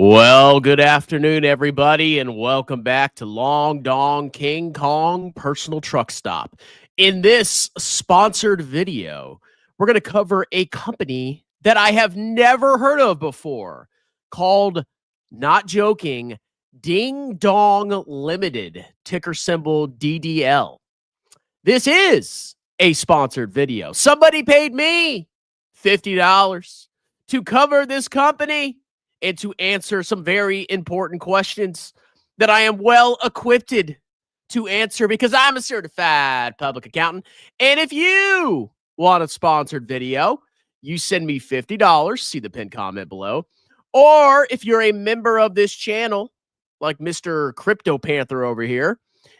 Well, good afternoon, everybody, and welcome back to Long Dong King Kong Personal Truck Stop. In this sponsored video, we're going to cover a company that I have never heard of before called, not joking, Dingdong Limited, ticker symbol DDL. This is a sponsored video. Somebody paid me $50 to cover this company and to answer some very important questions that I am well equipped to answer because I'm a certified public accountant. And if you want a sponsored video, you send me $50, see the pinned comment below. Or if you're a member of this channel, like Mr. Crypto Panther over here,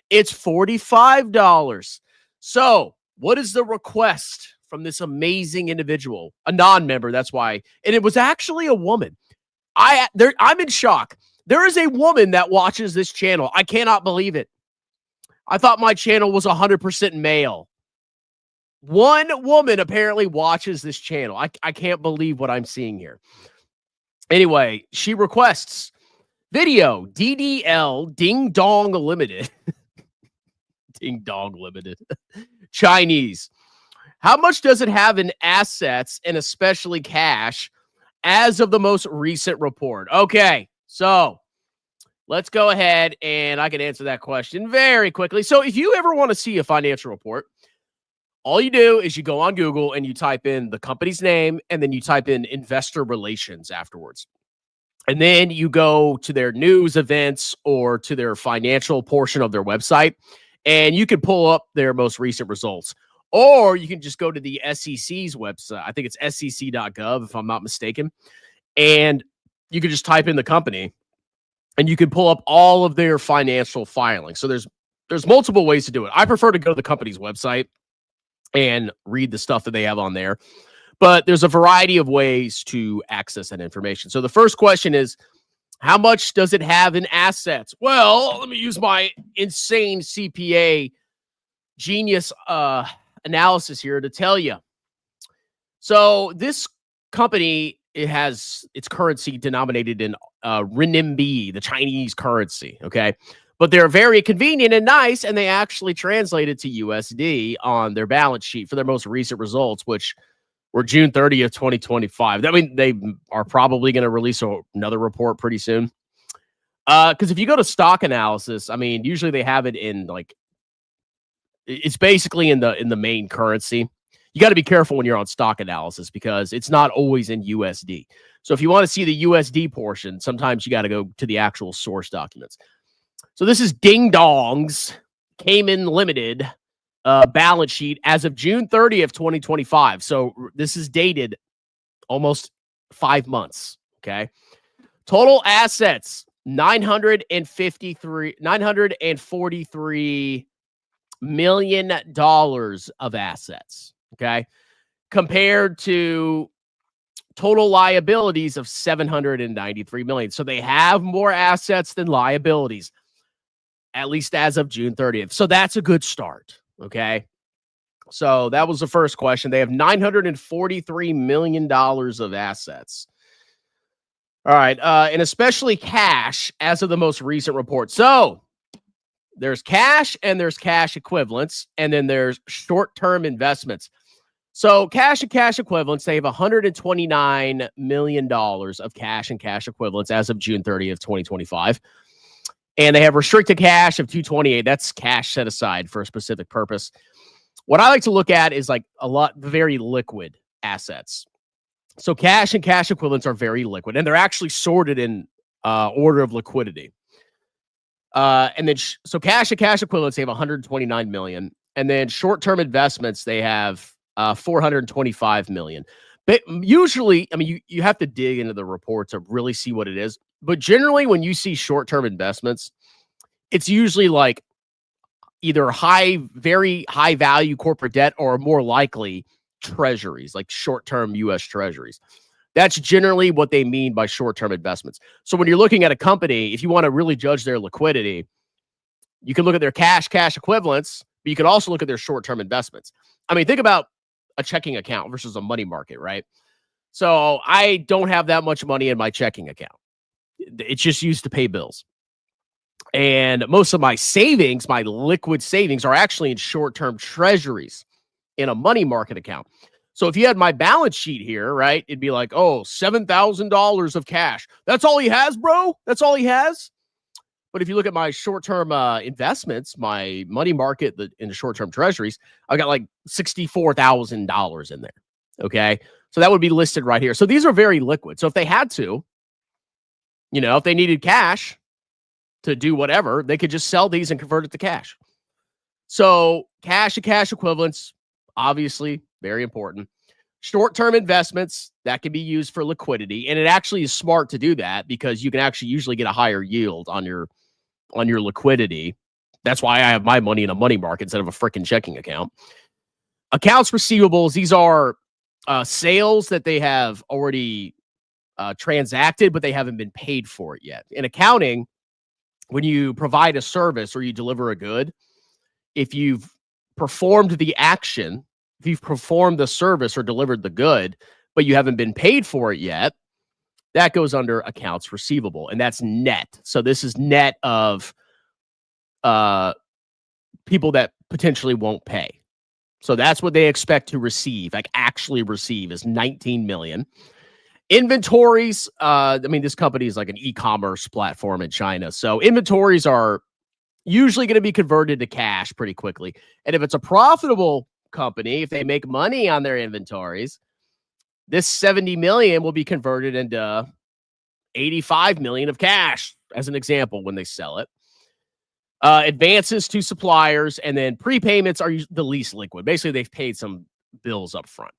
it's $45. So what is the request from this amazing individual? A non-member, that's why. And it was actually a woman. I'm in shock. There is a woman that watches this channel. I cannot believe it. I thought my channel was 100% male. One woman apparently watches this channel. I can't believe what I'm seeing here. Anyway, she requests video DDL Ding Dong Limited. Ding Dong Limited. Chinese. How much does it have in assets and especially cash as of the most recent report? Okay, so let's go ahead and I can answer that question very quickly. So if you ever want to see a financial report, all you do is you go on Google and you type in the company's name and then you type in investor relations afterwards. And then you go to their news events or to their financial portion of their website and you can pull up their most recent results. Or you can just go to the SEC's website. I think it's sec.gov, if I'm not mistaken. And you can just type in the company and you can pull up all of their financial filings. So there's multiple ways to do it. I prefer to go to the company's website and read the stuff that they have on there. But there's a variety of ways to access that information. So the first question is, how much does it have in assets? Well, let me use my insane CPA genius analysis here to tell you. So this company, it has its currency denominated in renminbi, the Chinese currency, okay? But they're very convenient and nice, and they actually translated to USD on their balance sheet for their most recent results, which were June 30th, 2025. I mean, they are probably going to release another report pretty soon. Because if you go to stock analysis, I mean, usually they have it in like, it's basically in the main currency. You got to be careful when you're on stock analysis because it's not always in USD. So if you want to see the USD portion, sometimes you got to go to the actual source documents. So this is Ding Dong's Cayman Limited balance sheet as of June 30th, 2025. So this is dated almost 5 months. Okay. Total assets, $943 million of assets, okay, compared to total liabilities of $793 million. So they have more assets than liabilities, at least as of June 30th. So that's a good start, okay? So that was the first question. They have $943 million of assets. All right, and especially cash as of the most recent report. So there's cash and there's cash equivalents, and then there's short-term investments. So cash and cash equivalents, they have $129 million of cash and cash equivalents as of June 30th, 2025. And they have restricted cash of $228. That's cash set aside for a specific purpose. What I like to look at is like very liquid assets. So cash and cash equivalents are very liquid, and they're actually sorted in order of liquidity. And then, so cash and cash equivalents, they have 129 million. And then short-term investments, they have 425 million. But usually, I mean, you have to dig into the report to really see what it is. But generally, when you see short-term investments, it's usually like either very high value corporate debt or more likely treasuries, like short-term US treasuries. That's generally what they mean by short-term investments. So when you're looking at a company, if you want to really judge their liquidity, you can look at their cash equivalents, but you can also look at their short-term investments. I mean, think about a checking account versus a money market, right? So I don't have that much money in my checking account. it's just used to pay bills. And most of my savings, my liquid savings, are actually in short-term treasuries in a money market account. So if you had my balance sheet here, right, it'd be like, oh, $7,000 of cash. That's all he has, bro? That's all he has? But if you look at my short-term investments, my money market in the short-term treasuries, I got like $64,000 in there. Okay. So that would be listed right here. So these are very liquid. So if they had to, if they needed cash to do whatever, they could just sell these and convert it to cash. So cash and cash equivalents, obviously very important. Short-term investments, that can be used for liquidity. And it actually is smart to do that because you can actually usually get a higher yield on your liquidity. That's why I have my money in a money market instead of a freaking checking account. Accounts receivables, these are sales that they have already transacted, but they haven't been paid for it yet. In accounting, when you provide a service or you deliver a good, if you've performed the action, if you've performed the service or delivered the good, but you haven't been paid for it yet, that goes under accounts receivable, and that's net. So this is net of people that potentially won't pay. So that's what they expect to receive, like actually receive, is 19 million. Inventories, this company is like an e-commerce platform in China. So inventories are usually going to be converted to cash pretty quickly. And if it's a profitable company, if they make money on their inventories, this 70 million will be converted into 85 million of cash, as an example, when they sell it. Advances to suppliers, and then prepayments are the least liquid. Basically, they've paid some bills up front.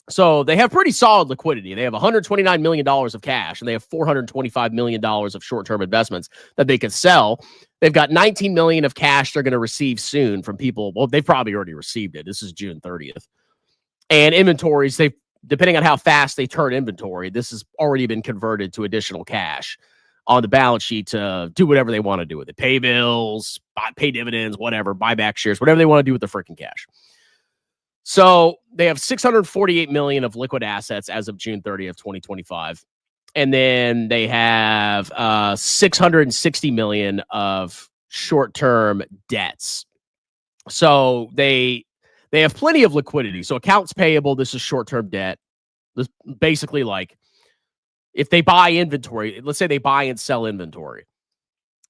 So they have pretty solid liquidity. They have $129 million of cash, and they have $425 million of short-term investments that they could sell. They've got 19 million of cash they're going to receive soon from people. Well, they've probably already received it. This is June 30th. And inventories, depending on how fast they turn inventory, this has already been converted to additional cash on the balance sheet to do whatever they want to do with it. Pay bills, pay dividends, whatever, buy back shares, whatever they want to do with the freaking cash. So they have 648 million of liquid assets as of June 30th, 2025. And then they have 660 million of short-term debts. So they have plenty of liquidity. So accounts payable, this is short-term debt. This basically, like, if they buy inventory, let's say they buy and sell inventory.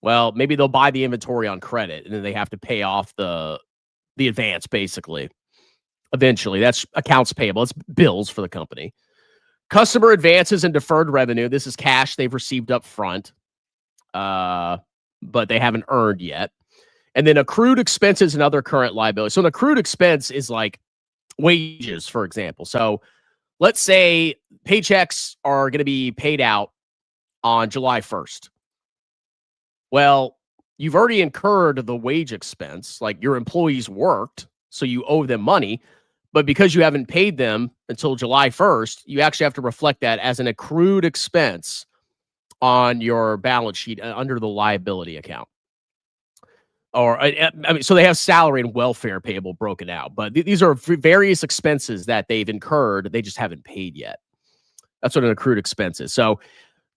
Well, maybe they'll buy the inventory on credit, and then they have to pay off the advance, basically. Eventually, that's accounts payable. It's bills for the company. Customer advances and deferred revenue. This is cash they've received up front, but they haven't earned yet. And then accrued expenses and other current liabilities. So an accrued expense is like wages, for example. So let's say paychecks are going to be paid out on July 1st. Well, you've already incurred the wage expense, like your employees worked, so you owe them money. But because you haven't paid them until July 1st, you actually have to reflect that as an accrued expense on your balance sheet under the liability account. Or, so they have salary and welfare payable broken out. But these are various expenses that they've incurred. They just haven't paid yet. That's what an accrued expense is. So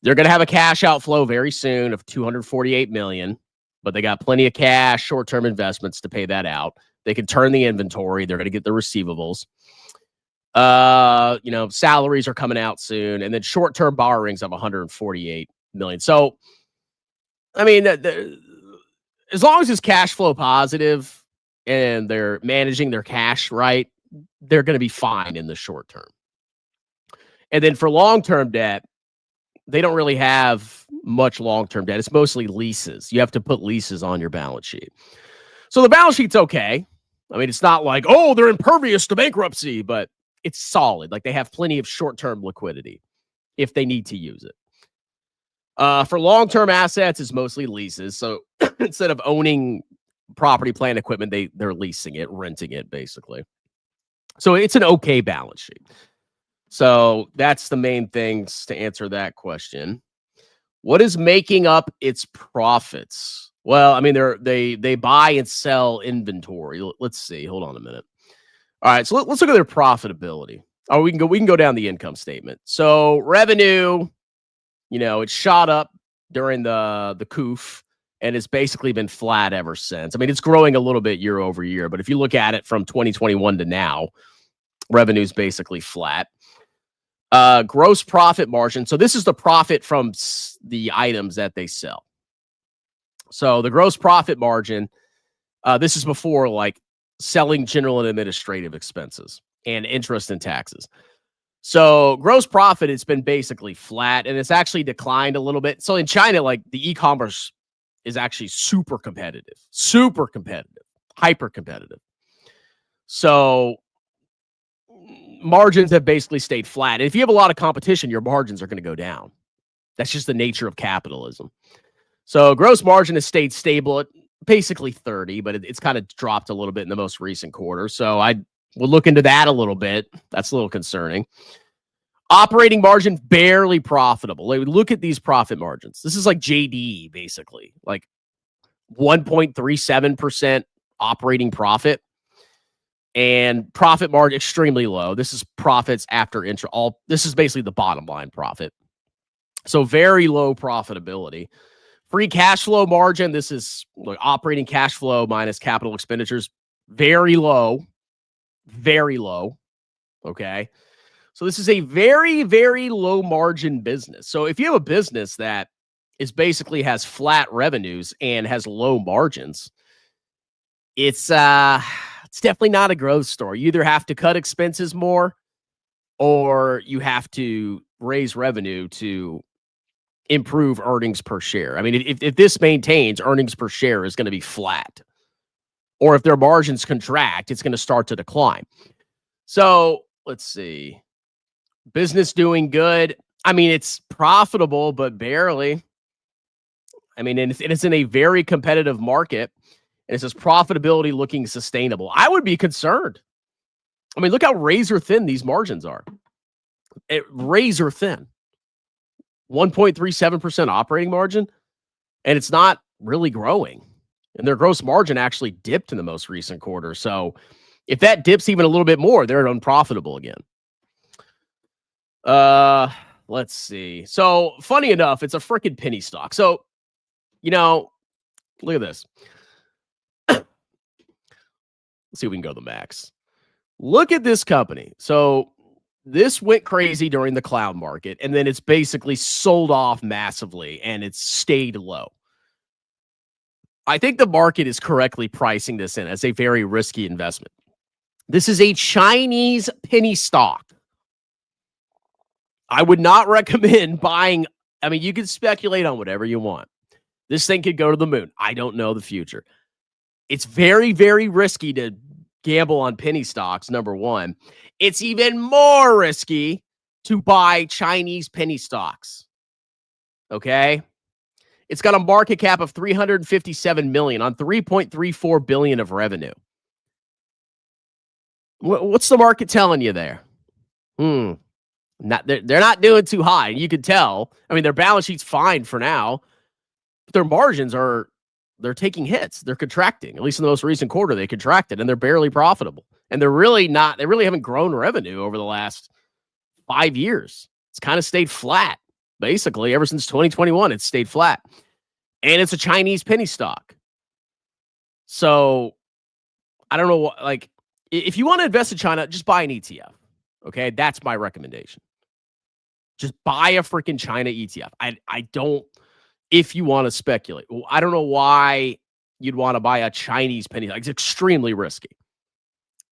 they're going to have a cash outflow very soon of 248 million, but they got plenty of cash, short-term investments to pay that out. They can turn the inventory. They're going to get the receivables. Salaries are coming out soon. And then short-term borrowings of 148 million. So, as long as it's cash flow positive and they're managing their cash right, they're going to be fine in the short term. And then for long-term debt, they don't really have much long-term debt. It's mostly leases. You have to put leases on your balance sheet. So the balance sheet's okay. It's not like, oh, they're impervious to bankruptcy, but it's solid. Like, they have plenty of short-term liquidity if they need to use it. For long-term assets, it's mostly leases. So instead of owning property, plant, equipment, they're leasing it, renting it, basically. So it's an okay balance sheet. So that's the main things to answer that question. What is making up its profits? Well, they buy and sell inventory. Let's see. Hold on a minute. All right, so let's look at their profitability. Oh, we can go down the income statement. So revenue, It shot up during the COOF, and it's basically been flat ever since. I mean, it's growing a little bit year over year, but if you look at it from 2021 to now, revenue's basically flat. Gross profit margin. So this is the profit from the items that they sell. So the gross profit margin, this is before like selling general and administrative expenses and interest and taxes. So gross profit, it's been basically flat, and it's actually declined a little bit. So in China, like the e-commerce is actually super competitive, hyper competitive. So margins have basically stayed flat. And if you have a lot of competition, your margins are going to go down. That's just the nature of capitalism. So gross margin has stayed stable at basically 30, but it's kind of dropped a little bit in the most recent quarter. So we'll look into that a little bit. That's a little concerning. Operating margin, barely profitable. Like, look at these profit margins. This is like JD, basically. Like 1.37% operating profit. And profit margin, extremely low. This is profits after interest. This is basically the bottom line profit. So very low profitability. Free cash flow margin, this is like operating cash flow minus capital expenditures. Very low. Very low. Okay. So this is a very, very low margin business. So if you have a business that is basically has flat revenues and has low margins, it's definitely not a growth story. You either have to cut expenses more or you have to raise revenue to improve earnings per share. I mean, if this maintains, earnings per share is going to be flat. Or if their margins contract, it's going to start to decline. So let's see. Business doing good. I mean, it's profitable, but barely. I mean, and it's in a very competitive market. And it says profitability looking sustainable. I would be concerned. I mean, look how razor thin these margins are. Razor thin. 1.37% operating margin, and it's not really growing. And their gross margin actually dipped in the most recent quarter. So if that dips even a little bit more, they're unprofitable again. Let's see. So funny enough, it's a freaking penny stock. So, look at this. Let's see if we can go to the max. Look at this company. So this went crazy during the cloud market, and then it's basically sold off massively, and it's stayed low. I think the market is correctly pricing this in as a very risky investment. This is a Chinese penny stock. I would not recommend buying. I mean, you can speculate on whatever you want. This thing could go to the moon. I don't know the future. It's very, very risky to gamble on penny stocks, number one. It's even more risky to buy Chinese penny stocks. Okay? It's got a market cap of $357 million on $3.34 billion of revenue. What's the market telling you there? They're not doing too high. You can tell. I mean, their balance sheet's fine for now, but their margins they're taking hits. They're contracting. At least in the most recent quarter, they contracted, and they're barely profitable. And they really haven't grown revenue over the last 5 years. It's kind of stayed flat. Basically, ever since 2021, it's stayed flat. And it's a Chinese penny stock. So I don't know what, like, if you want to invest in China, just buy an ETF. Okay, that's my recommendation. Just buy a freaking China ETF. I don't, if you want to speculate. I don't know why you'd want to buy a Chinese penny stock. It's extremely risky.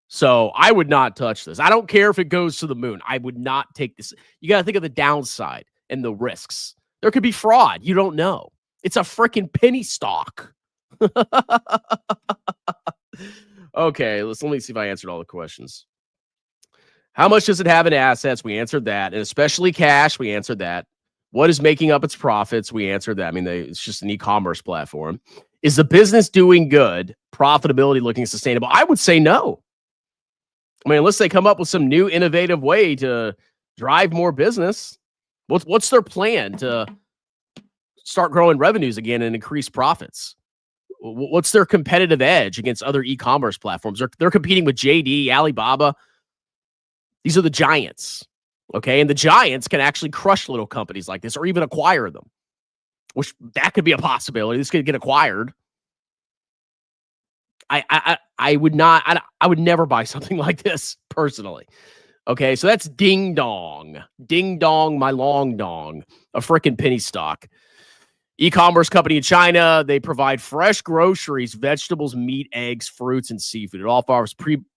So I would not touch this. I don't care if it goes to the moon. I would not take this. You got to think of the downside and the risks. There could be fraud. You don't know. It's a freaking penny stock. Okay, let me see if I answered all the questions. How much does it have in assets? We answered that. And especially cash, we answered that. What is making up its profits? We answered that. I mean, it's just an e-commerce platform. Is the business doing good? Profitability looking sustainable? I would say no. I mean, unless they come up with some new innovative way to drive more business. What's their plan to start growing revenues again and increase profits? What's their competitive edge against other e-commerce platforms? They're competing with JD, Alibaba. These are the giants. Okay. And the giants can actually crush little companies like this or even acquire them, which that could be a possibility. This could get acquired. I would not, I would never buy something like this personally. Okay. So that's Dingdong. Dingdong, my long dong, a freaking penny stock. E-commerce company in China. They provide fresh groceries, vegetables, meat, eggs, fruits, and seafood. It all offers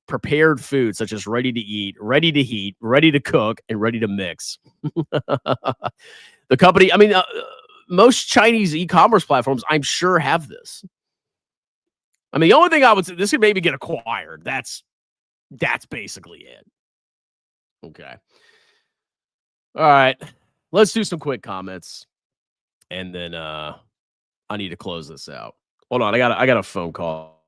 prepared food such as ready to eat, ready to heat, ready to cook, and ready to mix. The company, I mean, most Chinese e-commerce platforms, I'm sure, have this. I mean, the only thing I would say, this could maybe get acquired. That's basically it. Okay. All right. Let's do some quick comments. And then I need to close this out. Hold on, I got a phone call.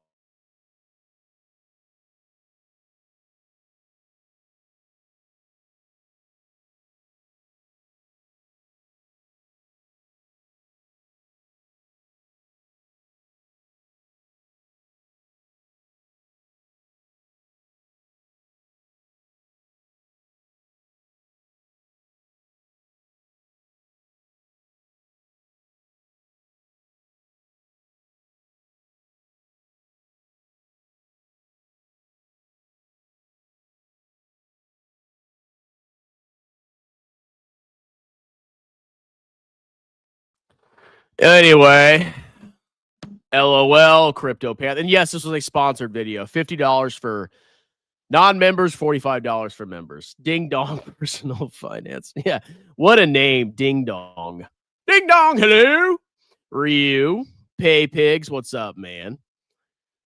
Anyway, LOL, Crypto Path. And yes, this was a sponsored video. $50 for non-members, $45 for members. Ding Dong Personal Finance. Yeah. What a name, Ding Dong. Ding Dong, hello. Ryu, Pay Pigs, what's up, man?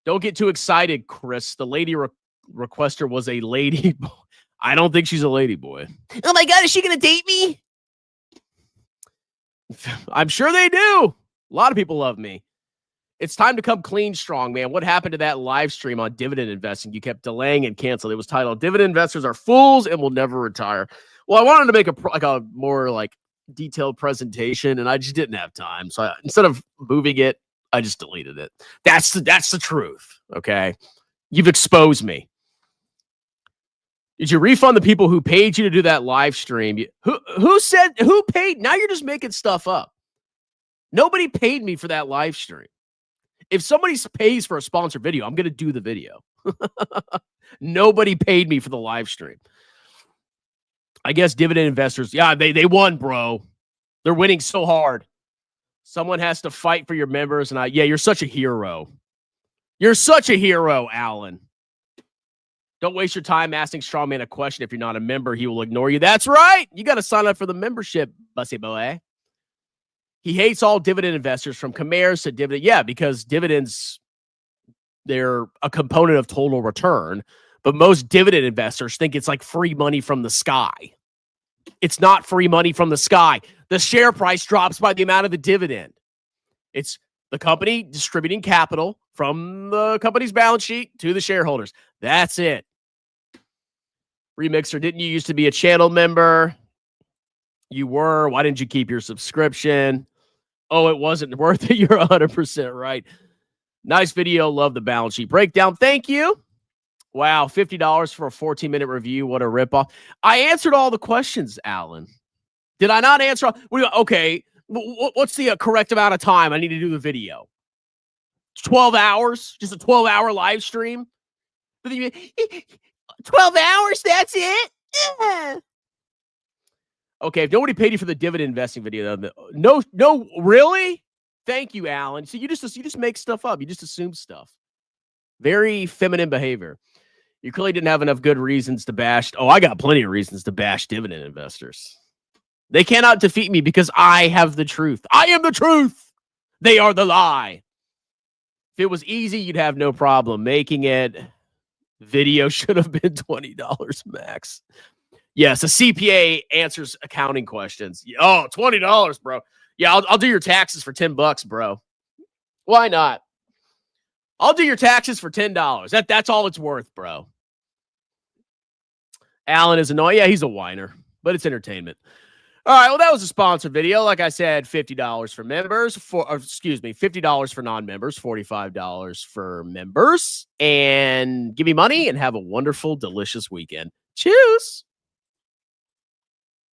Don't get too excited, Chris. The lady requester was a lady. I don't think she's a lady boy. Oh my God, is she going to date me? I'm sure they do. A lot of people love me. It's time to come clean strong, man. What happened to that live stream on dividend investing? You kept delaying and canceled. It was titled "Dividend Investors Are Fools and Will Never Retire." Well, I wanted to make a more detailed presentation, and I just didn't have time. So instead of moving it, I just deleted it. That's the truth. Okay, you've exposed me. Did you refund the people who paid you to do that live stream? Who paid? Now you're just making stuff up. Nobody paid me for that live stream. If somebody pays for a sponsored video, I'm going to do the video. Nobody paid me for the live stream. I guess dividend investors, yeah, they won, bro. They're winning so hard. Someone has to fight for your members, and you're such a hero. You're such a hero, Alan. Don't waste your time asking Strongman a question. If you're not a member, he will ignore you. That's right. You got to sign up for the membership, Bussy boy. He hates all dividend investors from Khmer's to dividend. Yeah, because dividends, they're a component of total return. But most dividend investors think it's like free money from the sky. It's not free money from the sky. The share price drops by the amount of the dividend. It's the company distributing capital from the company's balance sheet to the shareholders. That's it. Remixer, didn't you used to be a channel member? You were. Why didn't you keep your subscription? Oh, it wasn't worth it. You're 100% right. Nice video. Love the balance sheet breakdown. Thank you. Wow, $50 for a 14-minute review. What a ripoff. I answered all the questions, Alan. Did I not answer? Okay, what's the correct amount of time I need to do the video? 12 hours? Just a 12-hour live stream? 12 hours? That's it? Yeah. Okay, if nobody paid you for the dividend investing video, no, really? Thank you, Alan. So you just make stuff up. You just assume stuff. Very feminine behavior. You clearly didn't have enough good reasons to bash. Oh, I got plenty of reasons to bash dividend investors. They cannot defeat me because I have the truth. I am the truth. They are the lie. If it was easy, you'd have no problem making it. Video should have been $20 max. Yes, a CPA answers accounting questions. Oh, $20, bro. Yeah, I'll do your taxes for $10, bro. Why not? I'll do your taxes for $10. That's all it's worth, bro. Alan is annoying. Yeah, he's a whiner, but it's entertainment. All right, well, that was a sponsored video. Like I said, $50 for members, $50 for non-members, $45 for members. And give me money and have a wonderful, delicious weekend. Cheers.